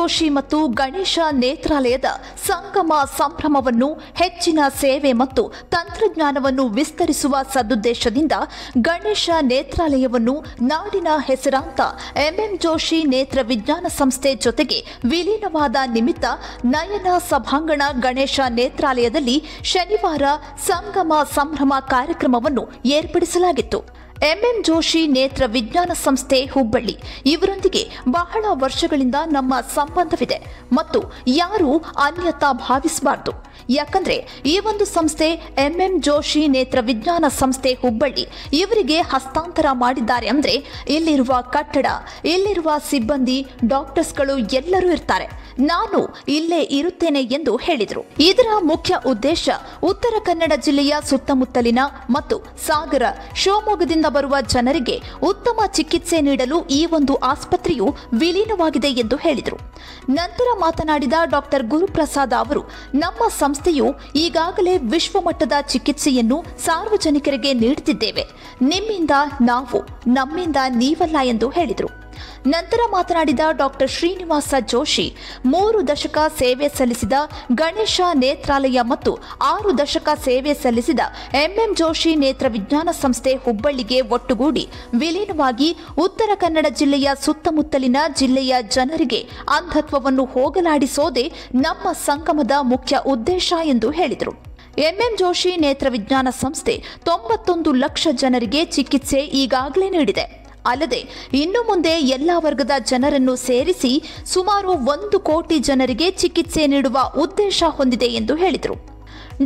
ಜೋಶಿ ಮತ್ತು ಗಣೇಶ ನೇತ್ರಾಲಯದ ಸಂಗಮ ಸಂಭ್ರಮವನ್ನು ಹೆಚ್ಚಿನ ಸೇವೆ ಮತ್ತು ತಂತ್ರಜ್ಞಾನವನ್ನು ವಿಸ್ತರಿಸುವ ಸದುದ್ದೇಶದಿಂದ ಗಣೇಶ ನೇತ್ರಾಲಯವನ್ನು ನಾಡಿನ ಹೆಸರಾಂತ ಎಂಎಂ ಜೋಶಿ ನೇತ್ರ ವಿಜ್ಞಾನ ಸಂಸ್ಥೆ ಜೊತೆಗೆ ವಿಲೀನವಾದ ನಿಮಿತ್ತ ನಯನ ಸಭಾಂಗಣ ಗಣೇಶ ನೇತ್ರಾಲಯದಲ್ಲಿ ಶನಿವಾರ ಸಂಗಮ ಸಂಭ್ರಮ ಕಾರ್ಯಕ್ರಮವನ್ನು ಏರ್ಪಡಿಸಲಾಗಿತ್ತು. ಎಂಎಂ ಜೋಶಿ ನೇತ್ರ ವಿಜ್ಞಾನ ಸಂಸ್ಥೆ ಹುಬ್ಬಳ್ಳಿ ಇವರೊಂದಿಗೆ ಬಹಳ ವರ್ಷಗಳಿಂದ ನಮ್ಮ ಸಂಬಂಧವಿದೆ ಮತ್ತು ಯಾರೂ ಅನ್ಯತಾ ಭಾವಿಸಬಾರದು. ಯಾಕಂದ್ರೆ ಈ ಒಂದು ಸಂಸ್ಥೆ ಎಂಎಂ ಜೋಶಿ ನೇತ್ರ ವಿಜ್ಞಾನ ಸಂಸ್ಥೆ ಹುಬ್ಬಳ್ಳಿ ಇವರಿಗೆ ಹಸ್ತಾಂತರ ಮಾಡಿದ್ದಾರೆ ಅಂದ್ರೆ ಇಲ್ಲಿರುವ ಕಟ್ಟಡ, ಇಲ್ಲಿರುವ ಸಿಬ್ಬಂದಿ, ಡಾಕ್ಟರ್ಸ್ಗಳು ಎಲ್ಲರೂ ಇರ್ತಾರೆ. ನಾನು ಇಲ್ಲೇ ಇರುತ್ತೇನೆ ಎಂದು ಹೇಳಿದರು. ಇದರ ಮುಖ್ಯ ಉದ್ದೇಶ ಉತ್ತರ ಕನ್ನಡ ಜಿಲ್ಲೆಯ ಸುತ್ತಮುತ್ತಲಿನ ಮತ್ತು ಸಾಗರ, ಶಿವಮೊಗ್ಗದಿಂದ ಬರುವ ಜನರಿಗೆ ಉತ್ತಮ ಚಿಕಿತ್ಸೆ ನೀಡಲು ಈ ಒಂದು ಆಸ್ಪತ್ರೆಯು ವಿಲೀನವಾಗಿದೆ ಎಂದು ಹೇಳಿದರು. ನಂತರ ಮಾತನಾಡಿದ ಡಾಕ್ಟರ್ ಗುರುಪ್ರಸಾದ್ ಅವರು, ನಮ್ಮ ಸಂಸ್ಥೆಯು ಈಗಾಗಲೇ ವಿಶ್ವಮಟ್ಟದ ಚಿಕಿತ್ಸೆಯನ್ನು ಸಾರ್ವಜನಿಕರಿಗೆ ನೀಡುತ್ತಿದ್ದೇವೆ. ನಿಮ್ಮಿಂದ ನಾವು, ನಮ್ಮಿಂದ ನೀವಲ್ಲ ಎಂದು ಹೇಳಿದರು. ನಂತರ ಮಾತನಾಡಿದ ಡಾಕ್ಟರ್ ಶ್ರೀನಿವಾಸ ಜೋಶಿ, 3 ದಶಕ ಸೇವೆ ಸಲ್ಲಿಸಿದ ಗಣೇಶ ನೇತ್ರಾಲಯ ಮತ್ತು 6 ದಶಕ ಸೇವೆ ಸಲ್ಲಿಸಿದ ಎಂಎಂ ಜೋಶಿ ನೇತ್ರ ವಿಜ್ಞಾನ ಸಂಸ್ಥೆ ಹುಬ್ಬಳ್ಳಿಗೆ ಒಟ್ಟುಗೂಡಿ ವಿಲೀನವಾಗಿ ಉತ್ತರ ಕನ್ನಡ ಜಿಲ್ಲೆಯ ಸುತ್ತಮುತ್ತಲಿನ ಜಿಲ್ಲೆಯ ಜನರಿಗೆ ಅಂಧತ್ವವನ್ನು ಹೋಗಲಾಡಿಸೋದೇ ನಮ್ಮ ಸಂಗಮದ ಮುಖ್ಯ ಉದ್ದೇಶ ಎಂದು ಹೇಳಿದರು. ಎಂಎಂ ಜೋಶಿ ನೇತ್ರ ವಿಜ್ಞಾನ ಸಂಸ್ಥೆ 91 ಲಕ್ಷ ಜನರಿಗೆ ಚಿಕಿತ್ಸೆ ಈಗಾಗಲೇ ನೀಡಿದೆ. ಅಲ್ಲದೆ ಇನ್ನು ಮುಂದೆ ಎಲ್ಲ ವರ್ಗದ ಜನರನ್ನು ಸೇರಿಸಿ ಸುಮಾರು 1 ಕೋಟಿ ಜನರಿಗೆ ಚಿಕಿತ್ಸೆ ನೀಡುವ ಉದ್ದೇಶ ಹೊಂದಿದೆ ಎಂದು ಹೇಳಿದರು.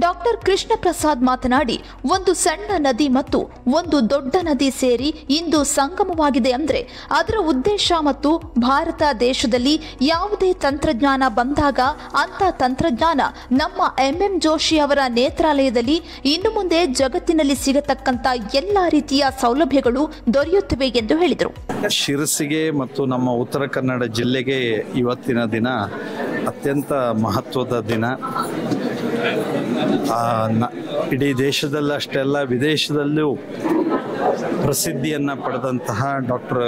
ಡಾಕ್ಟರ್ ಕೃಷ್ಣ ಪ್ರಸಾದ್ ಮಾತನಾಡಿ, ಒಂದು ಸಣ್ಣ ನದಿ ಮತ್ತು ಒಂದು ದೊಡ್ಡ ನದಿ ಸೇರಿ ಇಂದು ಸಂಗಮವಾಗಿದೆ ಅಂದರೆ ಅದರ ಉದ್ದೇಶ ಮತ್ತು ಭಾರತ ದೇಶದಲ್ಲಿ ಯಾವುದೇ ತಂತ್ರಜ್ಞಾನ ಬಂದಾಗ ಅಂತ ತಂತ್ರಜ್ಞಾನ ನಮ್ಮ ಎಂಎಂ ಜೋಶಿ ಅವರ ನೇತ್ರಾಲಯದಲ್ಲಿ ಇನ್ನು ಮುಂದೆ ಜಗತ್ತಿನಲ್ಲಿ ಸಿಗತಕ್ಕಂತ ಎಲ್ಲ ರೀತಿಯ ಸೌಲಭ್ಯಗಳು ದೊರೆಯುತ್ತವೆ ಎಂದು ಹೇಳಿದರು. ಶಿರಸಿಗೆ ಮತ್ತು ನಮ್ಮ ಉತ್ತರ ಕನ್ನಡ ಜಿಲ್ಲೆಗೆ ಇವತ್ತಿನ ದಿನ ಅತ್ಯಂತ ಮಹತ್ವದ ದಿನ. ಇಡೀ ದೇಶದಲ್ಲಷ್ಟೇ ಅಲ್ಲ, ವಿದೇಶದಲ್ಲೂ ಪ್ರಸಿದ್ಧಿಯನ್ನು ಪಡೆದಂತಹ ಡಾಕ್ಟರ್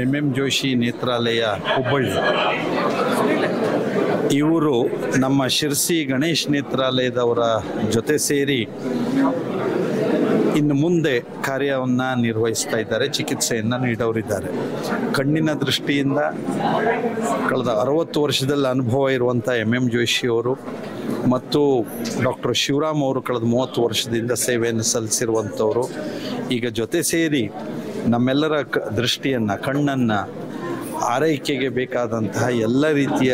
ಎಂಎಂ ಜೋಶಿ ನೇತ್ರಾಲಯ ಹುಬ್ಬಳ್ಳಿ ಇವರು ನಮ್ಮ ಶಿರಸಿ ಗಣೇಶ್ ನೇತ್ರಾಲಯದವರ ಜೊತೆ ಸೇರಿ ಇನ್ನು ಮುಂದೆ ಕಾರ್ಯವನ್ನು ನಿರ್ವಹಿಸ್ತಾ ಇದ್ದಾರೆ, ಚಿಕಿತ್ಸೆಯನ್ನು ನೀಡೋರಿದ್ದಾರೆ. ಕಣ್ಣಿನ ದೃಷ್ಟಿಯಿಂದ ಕಳೆದ 60 ವರ್ಷದಲ್ಲಿ ಅನುಭವ ಇರುವಂಥ ಎಂಎಂ ಜೋಶಿ ಅವರು ಮತ್ತು ಡಾಕ್ಟರ್ ಶಿವರಾಮ್ ಅವರು ಕಳೆದ 30 ವರ್ಷದಿಂದ ಸೇವೆಯನ್ನು ಸಲ್ಲಿಸಿರುವಂಥವರು ಈಗ ಜೊತೆ ಸೇರಿ ನಮ್ಮೆಲ್ಲರ ದೃಷ್ಟಿಯನ್ನು, ಕಣ್ಣನ್ನು ಆರೈಕೆಗೆ ಬೇಕಾದಂತಹ ಎಲ್ಲ ರೀತಿಯ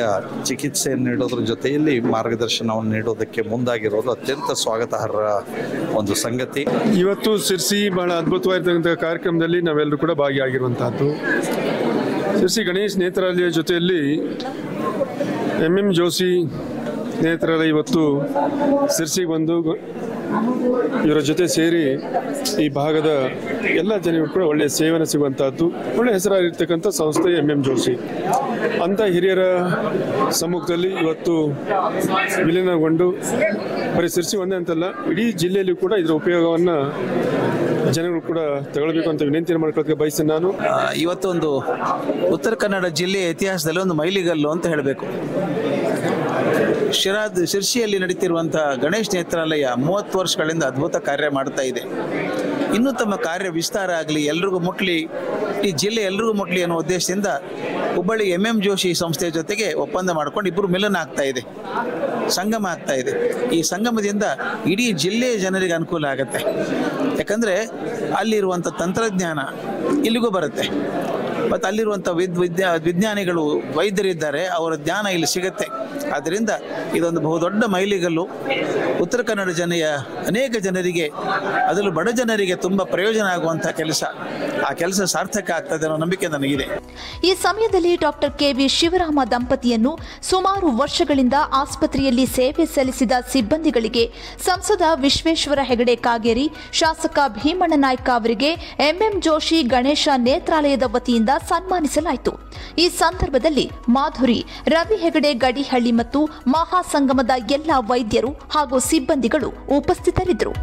ಚಿಕಿತ್ಸೆಯನ್ನು ನೀಡೋದ್ರ ಜೊತೆಯಲ್ಲಿ ಮಾರ್ಗದರ್ಶನವನ್ನು ನೀಡೋದಕ್ಕೆ ಮುಂದಾಗಿರೋದು ಅತ್ಯಂತ ಸ್ವಾಗತಾರ್ಹ ಒಂದು ಸಂಗತಿ. ಇವತ್ತು ಶಿರಸಿ ಬಹಳ ಅದ್ಭುತವಾಗಿರ್ತಕ್ಕಂಥ ಕಾರ್ಯಕ್ರಮದಲ್ಲಿ ನಾವೆಲ್ಲರೂ ಕೂಡ ಭಾಗಿಯಾಗಿರುವಂತಹದ್ದು. ಶಿರಸಿ ಗಣೇಶ್ ನೇತ್ರಾಲಯ ಜೊತೆಯಲ್ಲಿ ಎಂಎಂ ಜೋಶಿ ನೇತ್ರಾಲಯ ಇವತ್ತು ಶಿರಸಿಗೆ ಬಂದು ಇವರ ಜೊತೆ ಸೇರಿ ಈ ಭಾಗದ ಎಲ್ಲ ಜನರು ಕೂಡ ಒಳ್ಳೆಯ ಸೇವೆಯನ್ನು ಸಿಗುವಂತಹದ್ದು, ಒಳ್ಳೆಯ ಹೆಸರಾಗಿರ್ತಕ್ಕಂಥ ಸಂಸ್ಥೆ ಎಂಎಂ ಜೋಶಿ. ಅಂಥ ಹಿರಿಯರ ಸಮ್ಮುಖದಲ್ಲಿ ಇವತ್ತು ವಿಲೀನಗೊಂಡು ಬರೀ ಶಿರಸಿ ಒಂದೇ ಅಂತಲ್ಲ, ಇಡೀ ಜಿಲ್ಲೆಯಲ್ಲಿ ಕೂಡ ಇದರ ಉಪಯೋಗವನ್ನು ಜನಗಳು ಕೂಡ ತಗೊಳ್ಬೇಕು ಅಂತ ವಿನಂತಿಯನ್ನು ಮಾಡ್ಕೊಳ್ಳೋಕೆ ಬಯಸ್ತೇನೆ ನಾನು. ಇವತ್ತೊಂದು ಉತ್ತರ ಕನ್ನಡ ಜಿಲ್ಲೆಯ ಇತಿಹಾಸದಲ್ಲಿ ಒಂದು ಮೈಲಿಗಲ್ಲು ಅಂತ ಹೇಳಬೇಕು. ಶಿರಸಿಯಲ್ಲಿ ನಡೀತಿರುವಂತಹ ಗಣೇಶ್ ನೇತ್ರಾಲಯ 30 ವರ್ಷಗಳಿಂದ ಅದ್ಭುತ ಕಾರ್ಯ ಮಾಡ್ತಾ ಇದೆ. ಇನ್ನೂ ತಮ್ಮ ಕಾರ್ಯ ವಿಸ್ತಾರ ಆಗಲಿ, ಎಲ್ರಿಗೂ ಮುಟ್ಲಿ, ಈ ಜಿಲ್ಲೆ ಎಲ್ರಿಗೂ ಮುಟ್ಲಿ ಅನ್ನೋ ಉದ್ದೇಶದಿಂದ ಹುಬ್ಬಳ್ಳಿ ಎಂಎಂ ಜೋಶಿ ಸಂಸ್ಥೆಯ ಜೊತೆಗೆ ಒಪ್ಪಂದ ಮಾಡ್ಕೊಂಡು ಇಬ್ಬರು ಮಿಲನ ಆಗ್ತಾ ಇದೆ, ಸಂಗಮ ಆಗ್ತಾ ಇದೆ. ಈ ಸಂಗಮದಿಂದ ಇಡೀ ಜಿಲ್ಲೆಯ ಜನರಿಗೆ ಅನುಕೂಲ ಆಗುತ್ತೆ. ಯಾಕಂದರೆ ಅಲ್ಲಿರುವಂಥ ತಂತ್ರಜ್ಞಾನ ಇಲ್ಲಿಗೂ ಬರುತ್ತೆ ಮತ್ತು ಅಲ್ಲಿರುವಂಥ ವಿಜ್ಞಾನಿಗಳು, ವೈದ್ಯರಿದ್ದಾರೆ, ಅವರ ಜ್ಞಾನ ಇಲ್ಲಿ ಸಿಗುತ್ತೆ. ಆದ್ದರಿಂದ ಇದೊಂದು ಬಹುದೊಡ್ಡ ಮೈಲಿಗಲ್ಲು. ಉತ್ತರ ಕನ್ನಡ ಅನೇಕ ಜನರಿಗೆ, ಅದರಲ್ಲೂ ಬಡ ಜನರಿಗೆ ತುಂಬ ಪ್ರಯೋಜನ ಆಗುವಂಥ ಕೆಲಸ, ಆ ಕೆಲಸ ಸಾರ್ಥಕ ಆಗ್ತದೆ ಅನ್ನೋ ನಂಬಿಕೆ ನನಗಿದೆ. ಈ ಸಮಯದಲ್ಲಿ ಡಾಕ್ಟರ್ ಕೆವಿ ಶಿವರಾಮ ದಂಪತಿಯನ್ನು ಸುಮಾರು ವರ್ಷಗಳಿಂದ ಆಸ್ಪತ್ರೆಯಲ್ಲಿ ಸೇವೆ ಸಲ್ಲಿಸಿದ ಸಿಬ್ಬಂದಿಗಳಿಗೆ ಸಂಸದ ವಿಶ್ವೇಶ್ವರ ಹೆಗಡೆ ಕಾಗೇರಿ, ಶಾಸಕ ಭೀಮಣ್ಣ ನಾಯ್ಕ ಅವರಿಗೆ ಎಂಎಂ ಜೋಶಿ ಗಣೇಶ ನೇತ್ರಾಲಯದ ವತಿಯಿಂದ ಸನ್ಮಾನಿಸಲಾಯಿತು. ಈ ಸಂದರ್ಭದಲ್ಲಿ ಮಾಧುರಿ, ರವಿ ಹೆಗಡೆ ಗಡಿಹಳ್ಳಿ ಮತ್ತು ಮಹಾಸಂಗಮದ ಎಲ್ಲ ವೈದ್ಯರು ಹಾಗೂ ಸಿಬ್ಬಂದಿಗಳು ಉಪಸ್ಥಿತರಿದ್ದರು.